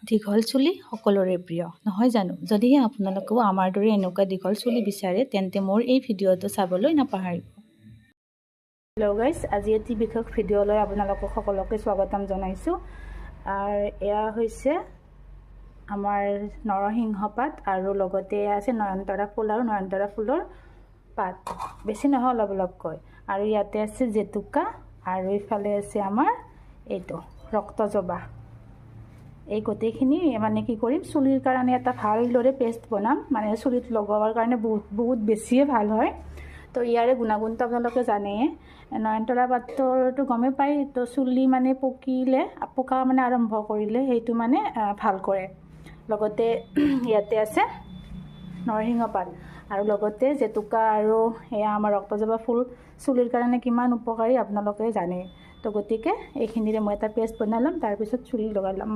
দীঘল চুলি সকলোৰে প্ৰিয় নহয় জানো? যদিহে আপোনালোকেও আমাৰ দৰে এনেকুৱা দীঘল চুলি বিচাৰে তেন্তে মোৰ এই ভিডিঅ'টো চাবলৈ নাপাহৰিব। হেল্ল' গাইজ, আজি এটি বিশেষ ভিডিঅ'লৈ আপোনালোকক সকলোকে স্বাগতম জনাইছোঁ। আৰু এয়া হৈছে আমাৰ নৰসিংহ পাত আৰু লগতে এয়া আছে নয়নতৰা ফুল আৰু নয়নতৰা ফুলৰ পাত, বেছি নহয় অলপ অলপকৈ। আৰু ইয়াতে আছে জেতুকা আৰু ইফালে আছে আমাৰ এইটো ৰক্তজবা। এই গোটেইখিনি মানে কি কৰিম, চুলিৰ কাৰণে এটা ভালদৰে পেষ্ট বনাম, মানে চুলিত লগাবৰ কাৰণে বহুত বেছিয়ে ভাল হয়। তো ইয়াৰে গুণাগুণটো আপোনালোকে জানেই, নয়নতৰা পাতৰটো গমেই পায়। তো চুলি মানে পকা মানে আৰম্ভ কৰিলে সেইটো মানে ভাল কৰে। লগতে ইয়াতে আছে নৰসিংহ পাত আৰু লগতে জেতুকা আৰু এয়া আমাৰ ৰক্তজবা ফুল চুলিৰ কাৰণে কিমান উপকাৰী আপোনালোকে জানে। তো গতিকে এইখিনিৰে মই এটা পেষ্ট বনাই ল'ম, তাৰপিছত চুলি লগাই ল'ম।